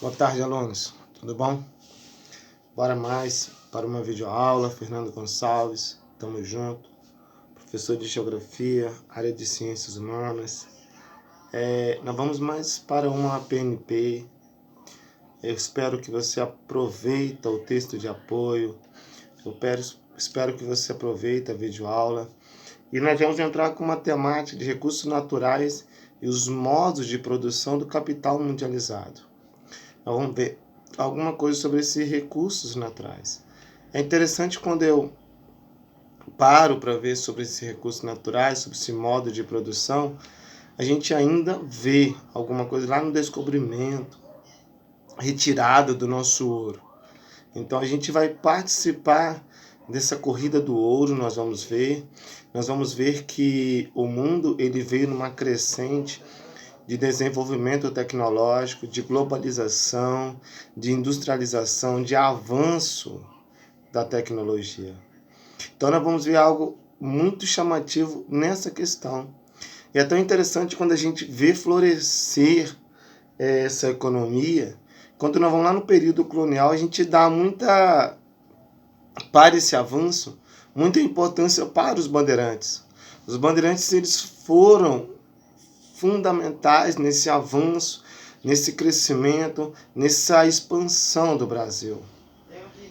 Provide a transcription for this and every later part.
Boa tarde, alunos. Tudo bom? Bora mais para uma videoaula. Fernando Gonçalves, tamo junto. Professor de Geografia, área de Ciências Humanas. Nós vamos mais para uma PNP. Eu espero que você aproveite o texto de apoio. Espero que você aproveite a videoaula. E nós vamos entrar com uma temática de recursos naturais e os modos de produção do capital mundializado. Nós vamos ver alguma coisa sobre esses recursos naturais. É interessante quando eu paro para ver sobre esses recursos naturais, sobre esse modo de produção, a gente ainda vê alguma coisa lá no descobrimento, retirada do nosso ouro. Então a gente vai participar dessa corrida do ouro, nós vamos ver que o mundo ele veio numa crescente de desenvolvimento tecnológico, de globalização, de industrialização, de avanço da tecnologia. Então nós vamos ver algo muito chamativo nessa questão. E é tão interessante quando a gente vê florescer essa economia. Quando nós vamos lá no período colonial, a gente dá para esse avanço, muita importância para os bandeirantes. Os bandeirantes eles foram fundamentais nesse avanço, nesse crescimento, nessa expansão do Brasil.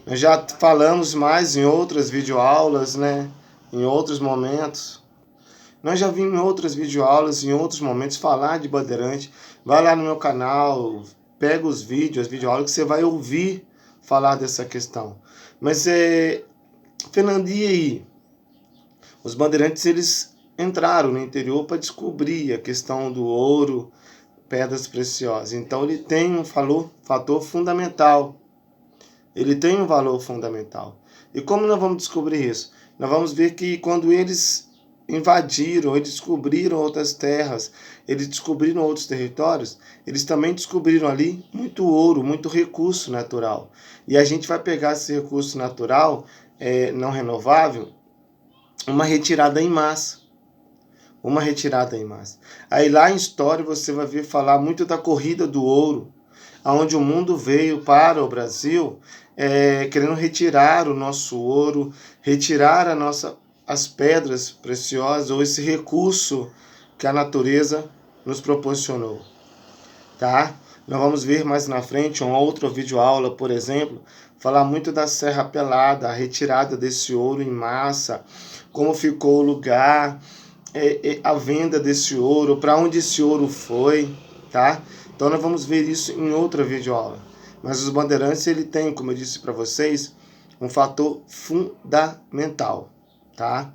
Nós já falamos mais em outras videoaulas, né? Em outros momentos. Nós já vimos em outras videoaulas, em outros momentos, falar de bandeirante. Vai lá no meu canal, pega os vídeos, as videoaulas, que você vai ouvir falar dessa questão. Mas, Fernando, e aí? Os bandeirantes, eles entraram no interior para descobrir a questão do ouro, pedras preciosas. Então ele tem um fator fundamental. Ele tem um valor fundamental. E como nós vamos descobrir isso? Nós vamos ver que quando eles invadiram, eles descobriram outras terras, eles descobriram outros territórios, eles também descobriram ali muito ouro, muito recurso natural. E a gente vai pegar esse recurso natural não renovável, uma retirada em massa. Aí lá em história você vai ver falar muito da corrida do ouro, onde o mundo veio para o Brasil querendo retirar o nosso ouro, retirar as pedras preciosas ou esse recurso que a natureza nos proporcionou. Tá? Nós vamos ver mais na frente uma outra videoaula, por exemplo, falar muito da Serra Pelada, a retirada desse ouro em massa, como ficou o lugar, a venda desse ouro, para onde esse ouro foi, tá? Então nós vamos ver isso em outra videoaula. Mas os bandeirantes, ele tem, como eu disse para vocês, um fator fundamental, tá?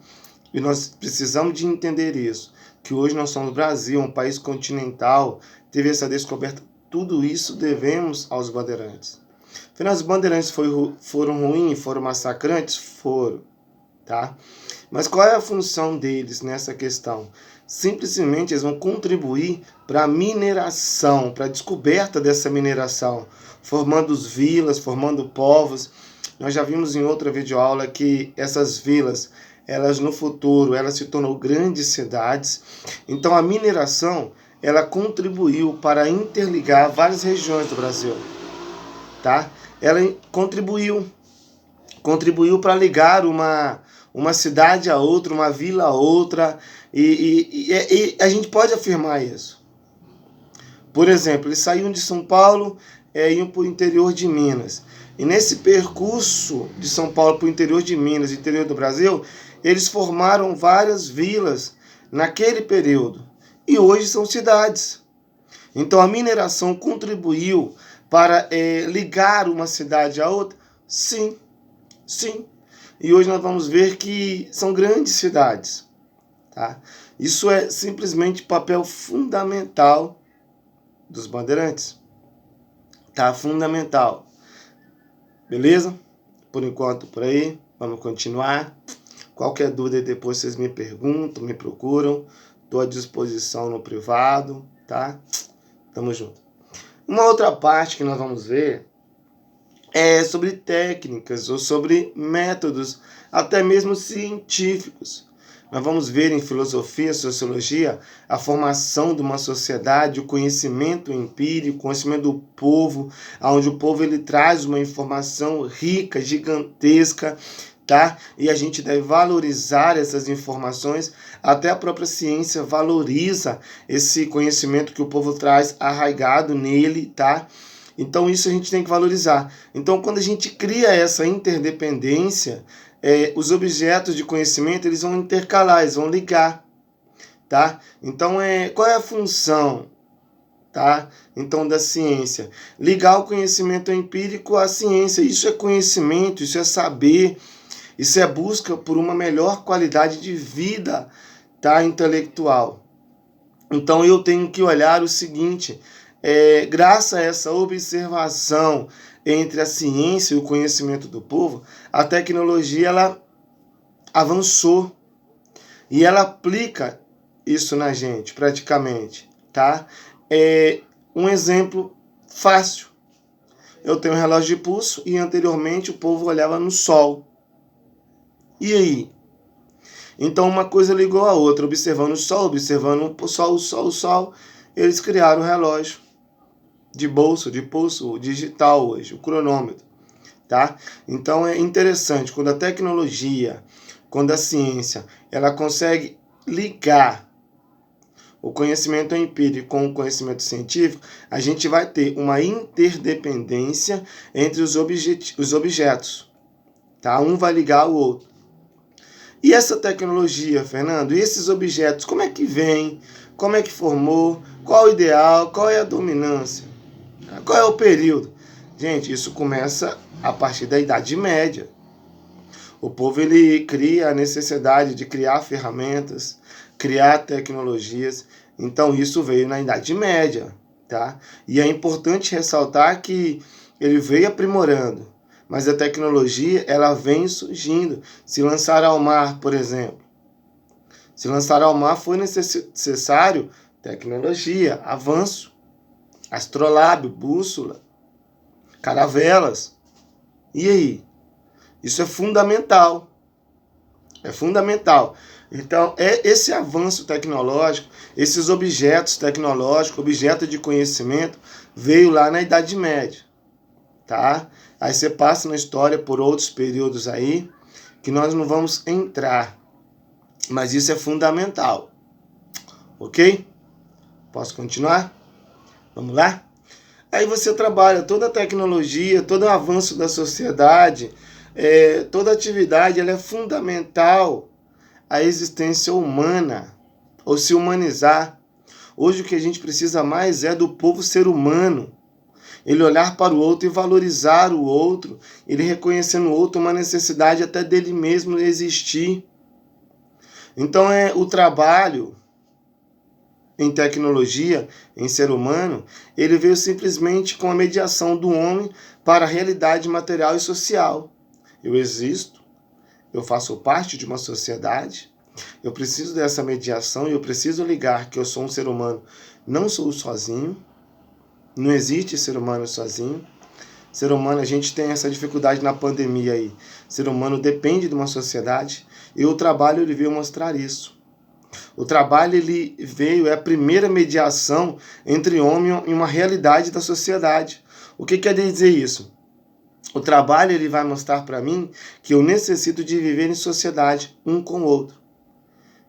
E nós precisamos de entender isso, que hoje nós somos Brasil, um país continental, teve essa descoberta, tudo isso devemos aos bandeirantes. Afinal, os bandeirantes foram ruins, foram massacrantes? Foram, tá? Mas qual é a função deles nessa questão? Simplesmente eles vão contribuir para a mineração, para a descoberta dessa mineração, formando vilas, formando povos. Nós já vimos em outra videoaula que essas vilas, elas no futuro, elas se tornam grandes cidades. Então a mineração, ela contribuiu para interligar várias regiões do Brasil, tá? Ela contribuiu para ligar uma cidade a outra, uma vila a outra, e a gente pode afirmar isso. Por exemplo, eles saíam de São Paulo e iam para o interior de Minas. E nesse percurso de São Paulo para o interior de Minas, interior do Brasil, eles formaram várias vilas naquele período. E hoje são cidades. Então a mineração contribuiu para ligar uma cidade a outra? Sim. Sim. E hoje nós vamos ver que são grandes cidades. Tá? Isso é simplesmente papel fundamental dos bandeirantes. Tá? Fundamental. Beleza? Por enquanto, por aí. Vamos continuar. Qualquer dúvida depois vocês me perguntam, me procuram. Estou à disposição no privado. Tá? Tamo junto. Uma outra parte que nós vamos ver é sobre técnicas ou sobre métodos, até mesmo científicos. Nós vamos ver em filosofia, sociologia, a formação de uma sociedade, o conhecimento empírico, o conhecimento do povo, onde o povo ele traz uma informação rica, gigantesca, tá? E a gente deve valorizar essas informações, até a própria ciência valoriza esse conhecimento que o povo traz arraigado nele, tá? Então isso a gente tem que valorizar. Então quando a gente cria essa interdependência, os objetos de conhecimento eles vão intercalar, eles vão ligar, tá? Então qual é a função, tá? Então da ciência, ligar o conhecimento empírico à ciência. Isso é conhecimento, isso é saber, isso é busca por uma melhor qualidade de vida, tá? Intelectual. Então eu tenho que olhar o seguinte, graças a essa observação entre a ciência e o conhecimento do povo, a tecnologia ela avançou e ela aplica isso na gente praticamente, tá? Um exemplo fácil. Eu tenho um relógio de pulso e anteriormente o povo olhava no sol. E aí? Então uma coisa ligou a outra, observando o sol, o sol, eles criaram o relógio de bolso, de pulso digital hoje, o cronômetro, tá? Então é interessante quando a tecnologia, quando a ciência, ela consegue ligar o conhecimento empírico com o conhecimento científico, a gente vai ter uma interdependência entre os objetos, tá? Um vai ligar o outro. E essa tecnologia, Fernando, e esses objetos, como é que vem? Como é que formou? Qual o ideal? Qual é a dominância? Qual é o período? Gente, isso começa a partir da Idade Média. O povo ele cria a necessidade de criar ferramentas, criar tecnologias. Então isso veio na Idade Média, tá? E é importante ressaltar que ele veio aprimorando, mas a tecnologia ela vem surgindo. Se lançar ao mar, por exemplo, se lançar ao mar foi necessário tecnologia, avanço, astrolábio, bússola, caravelas. E aí? Isso é fundamental. É fundamental. Então, esse avanço tecnológico, esses objetos tecnológicos, objeto de conhecimento, veio lá na Idade Média, tá? Aí você passa na história por outros períodos aí, que nós não vamos entrar. Mas isso é fundamental. Ok? Posso continuar? Vamos lá? Aí você trabalha toda a tecnologia, todo o avanço da sociedade, toda atividade ela é fundamental à existência humana, ou se humanizar. Hoje o que a gente precisa mais é do povo ser humano. Ele olhar para o outro e valorizar o outro, ele reconhecer no outro uma necessidade até dele mesmo existir. Então o trabalho em tecnologia, em ser humano, ele veio simplesmente com a mediação do homem para a realidade material e social. Eu existo, eu faço parte de uma sociedade, eu preciso dessa mediação e eu preciso ligar que eu sou um ser humano. Não sou sozinho, não existe ser humano sozinho. Ser humano, a gente tem essa dificuldade na pandemia aí. Ser humano depende de uma sociedade e o trabalho ele veio mostrar isso. O trabalho ele veio, é a primeira mediação entre homem e uma realidade da sociedade. O que quer dizer isso? O trabalho ele vai mostrar para mim que eu necessito de viver em sociedade, um com o outro.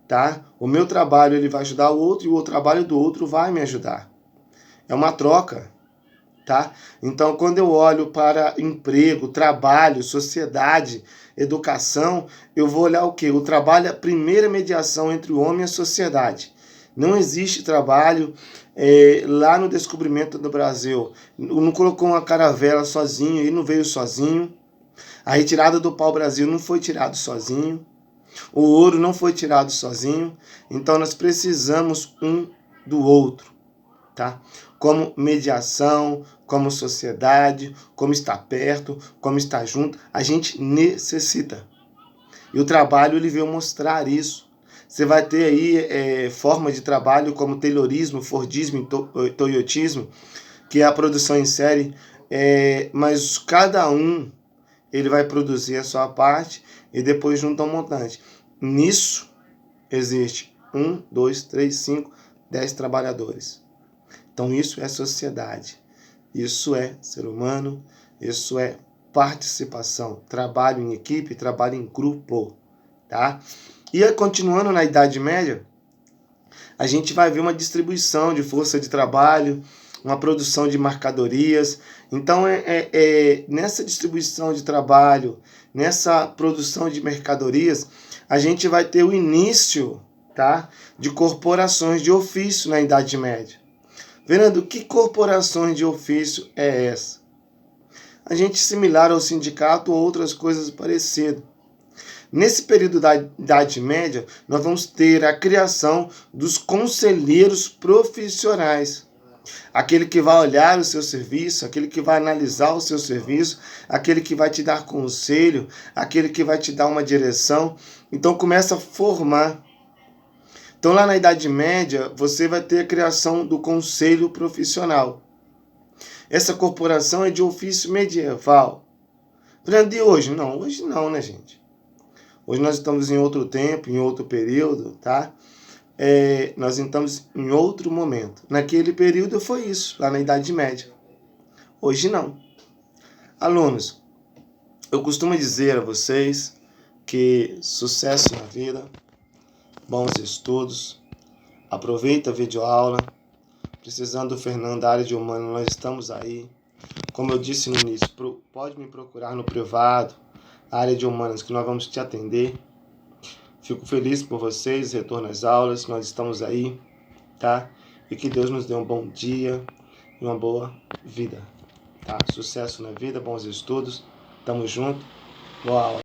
Tá? O meu trabalho ele vai ajudar o outro e o trabalho do outro vai me ajudar. É uma troca. Tá? Então, quando eu olho para emprego, trabalho, sociedade, educação, eu vou olhar o quê? O trabalho é a primeira mediação entre o homem e a sociedade. Não existe trabalho lá no descobrimento do Brasil. Não colocou uma caravela sozinho, ele não veio sozinho. A retirada do pau-brasil não foi tirado sozinho. O ouro não foi tirado sozinho. Então, nós precisamos um do outro. Tá? Como mediação, como sociedade, como estar perto, como estar junto, a gente necessita. E o trabalho ele veio mostrar isso. Você vai ter aí forma de trabalho como Taylorismo, Fordismo, Toyotismo, que é a produção em série, mas cada um ele vai produzir a sua parte e depois junta um montante. Nisso existe 1, 2, 3, 5, 10 trabalhadores. Então isso é sociedade, isso é ser humano, isso é participação, trabalho em equipe, trabalho em grupo, tá? E continuando na Idade Média, a gente vai ver uma distribuição de força de trabalho, uma produção de mercadorias. Então, nessa distribuição de trabalho, nessa produção de mercadorias, a gente vai ter o início, tá, de corporações de ofício na Idade Média. Fernando, que corporações de ofício é essa? A gente similar ao sindicato ou outras coisas parecidas. Nesse período da Idade Média, nós vamos ter a criação dos conselheiros profissionais. Aquele que vai olhar o seu serviço, aquele que vai analisar o seu serviço, aquele que vai te dar conselho, aquele que vai te dar uma direção. Então começa a formar. Então lá na Idade Média, você vai ter a criação do conselho profissional. Essa corporação é de ofício medieval. De hoje? Não, hoje não, né, gente? Hoje nós estamos em outro tempo, em outro período, tá? Nós estamos em outro momento. Naquele período foi isso, lá na Idade Média. Hoje não. Alunos, eu costumo dizer a vocês que sucesso na vida, bons estudos, aproveita a videoaula. Precisando do Fernando da área de humano, nós estamos aí. Como eu disse no início, pode me procurar no privado, a área de humanas, que nós vamos te atender. Fico feliz por vocês, retorno às aulas, nós estamos aí, tá? E que Deus nos dê um bom dia e uma boa vida, tá? Sucesso na vida, bons estudos, tamo junto, boa aula.